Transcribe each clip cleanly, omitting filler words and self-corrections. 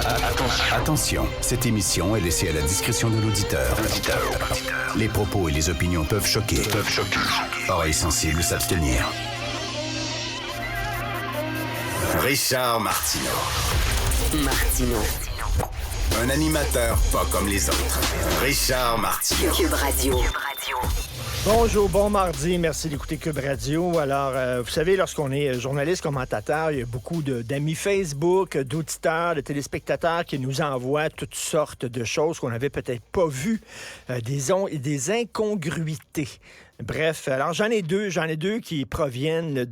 Attention, cette émission est laissée à la discrétion de l'auditeur. Les propos et les opinions peuvent choquer. Oreilles sensibles s'abstenir. Richard Martineau. Un animateur pas comme les autres. Richard Martineau. Cube Radio. Bonjour, bon mardi, merci d'écouter Cube Radio. Alors, vous savez, lorsqu'on est journaliste, commentateur, il y a beaucoup d'amis Facebook, d'auditeurs, de téléspectateurs qui nous envoient toutes sortes de choses qu'on n'avait peut-être pas vues, des incongruités. Bref, alors j'en ai deux qui proviennent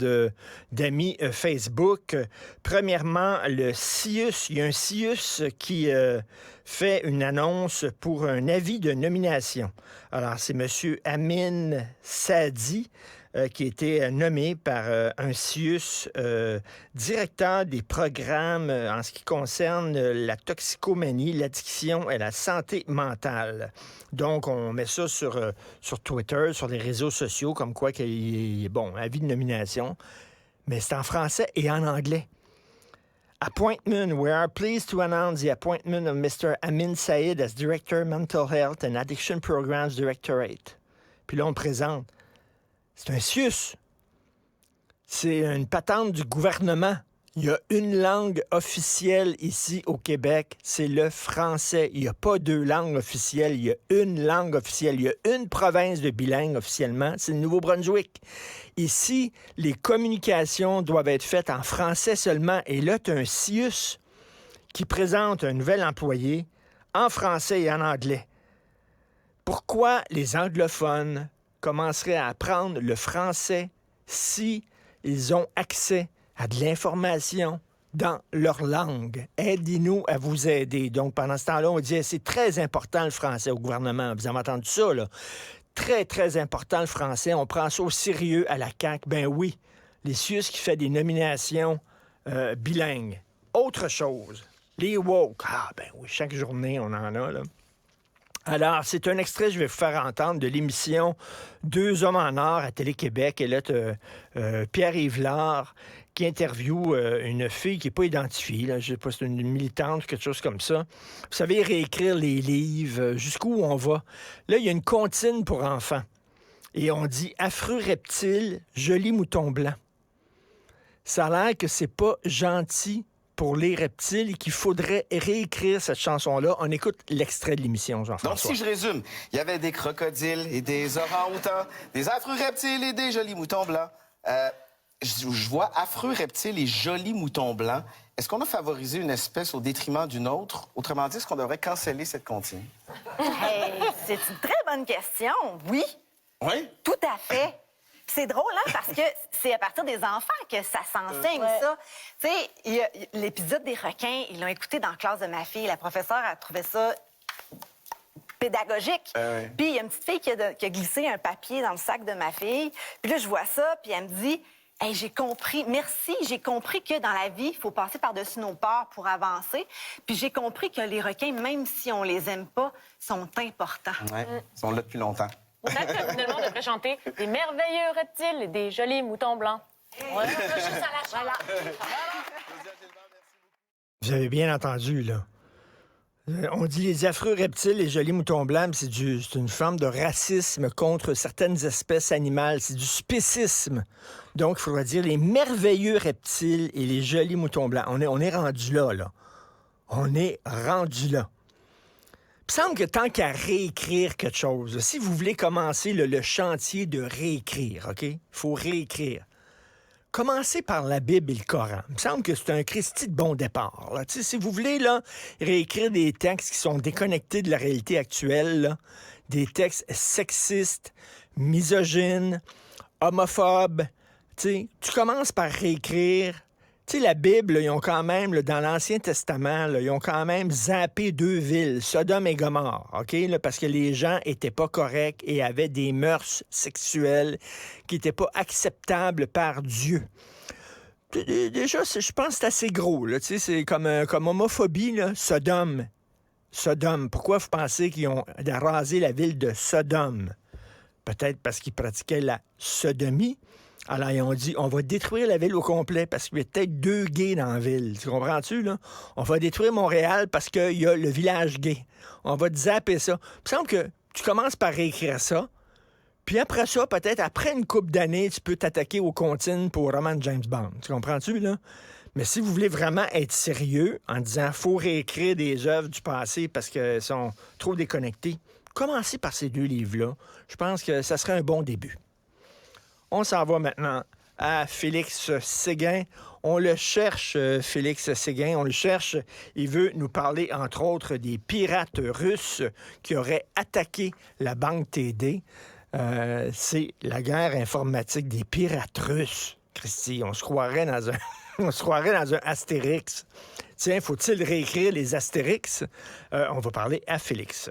d'amis Facebook. Premièrement, le CIUS, il y a un CIUS qui fait une annonce pour un avis de nomination. Alors, c'est M. Amin Saadi qui a été nommé par un CIUS directeur des programmes en ce qui concerne la toxicomanie, l'addiction et la santé mentale. Donc, on met ça sur Twitter, sur les réseaux sociaux, comme quoi qu'il est bon, avis de nomination. Mais c'est en français et en anglais. Appointment. We are pleased to announce the appointment of Mr. Amin Said as Director Mental Health and Addiction Programs Directorate. Puis là, on présente. C'est un CIUS. C'est une patente du gouvernement. Il y a une langue officielle ici au Québec, c'est le français. Il n'y a pas deux langues officielles, il y a une langue officielle. Il y a une province de bilingue officiellement, c'est le Nouveau-Brunswick. Ici, les communications doivent être faites en français seulement. Et là, tu as un CIUS qui présente un nouvel employé en français et en anglais. Pourquoi les anglophones commenceraient à apprendre le français si ils ont accès à de l'information dans leur langue? Aidez-nous à vous aider. Donc, pendant ce temps-là, on dit c'est très important le français au gouvernement. Vous avez entendu ça, là? Très, très important le français. On prend ça au sérieux à la CAQ. Ben oui, les CIUS qui fait des nominations bilingues. Autre chose, les woke. Ah, ben oui, chaque journée, on en a, là. Alors, c'est un extrait que je vais vous faire entendre de l'émission Deux hommes en or à Télé-Québec. Et là, tu as Pierre Yvelard qui interviewe une fille qui n'est pas identifiée. Là. Je ne sais pas si c'est une militante ou quelque chose comme ça. Vous savez, réécrire les livres, jusqu'où on va. Là, il y a une comptine pour enfants. Et on dit « affreux reptile, joli mouton blanc ». Ça a l'air que c'est pas gentil pour les reptiles et qu'il faudrait réécrire cette chanson-là. On écoute l'extrait de l'émission, Jean-François. Donc, si je résume, il y avait des crocodiles et des orang-outans, des affreux reptiles et des jolis moutons blancs. Je vois affreux reptiles et jolis moutons blancs. Est-ce qu'on a favorisé une espèce au détriment d'une autre? Autrement dit, est-ce qu'on devrait canceller cette comptine? Hey, c'est une très bonne question. Oui. Oui? Tout à fait. C'est drôle, hein, parce que c'est à partir des enfants que ça s'enseigne, ça. Tu sais, l'épisode des requins, ils l'ont écouté dans la classe de ma fille. La professeure a trouvé ça pédagogique. Puis il y a une petite fille qui a glissé un papier dans le sac de ma fille. Puis là, je vois ça, puis elle me dit... Hey, j'ai compris. Merci. J'ai compris que dans la vie, il faut passer par-dessus nos peurs pour avancer. Puis j'ai compris que les requins, même si on les aime pas, sont importants. Ouais, ils sont là depuis longtemps. Peut-être que finalement, on devrait chanter des merveilleux reptiles et des jolis moutons blancs. Voilà, juste à la Vous avez bien entendu, là. On dit les affreux reptiles, les jolis moutons blancs, c'est une forme de racisme contre certaines espèces animales. C'est du spécisme. Donc, il faudrait dire les merveilleux reptiles et les jolis moutons blancs. On est rendu là, là. On est rendu là. Il me semble que tant qu'à réécrire quelque chose, si vous voulez commencer le chantier de réécrire, OK? Il faut réécrire. Commencez par la Bible et le Coran. Il me semble que c'est un Christi de bon départ. Là. Si vous voulez là, réécrire des textes qui sont déconnectés de la réalité actuelle, là, des textes sexistes, misogynes, homophobes, tu commences par réécrire. Tu sais, la Bible, là, ils ont quand même, là, dans l'Ancien Testament, là, ils ont quand même zappé 2 villes, Sodome et Gomorrhe, OK? Là, parce que les gens étaient pas corrects et avaient des mœurs sexuelles qui n'étaient pas acceptables par Dieu. Déjà, je pense que c'est assez gros, là, tu sais, c'est comme homophobie, là, Sodome. Pourquoi vous pensez qu'ils ont rasé la ville de Sodome? Peut-être parce qu'ils pratiquaient la sodomie. Alors, ils ont dit, on va détruire la ville au complet parce qu'il y a peut-être 2 gays dans la ville. Tu comprends-tu, là? On va détruire Montréal parce qu'il y a le village gay. On va te zapper ça. Il me semble que tu commences par réécrire ça, puis après ça, peut-être après une couple d'années, tu peux t'attaquer aux comptines pour roman de James Bond. Tu comprends-tu, là? Mais si vous voulez vraiment être sérieux en disant faut réécrire des œuvres du passé parce qu'elles sont trop déconnectées, commencez par ces 2 livres-là. Je pense que ça serait un bon début. On s'en va maintenant à Félix Séguin. On le cherche, Félix Séguin, on le cherche. Il veut nous parler, entre autres, des pirates russes qui auraient attaqué la banque TD. C'est la guerre informatique des pirates russes. Christy, on se croirait dans un... on se croirait dans un Astérix. Tiens, faut-il réécrire les Astérix? On va parler à Félix.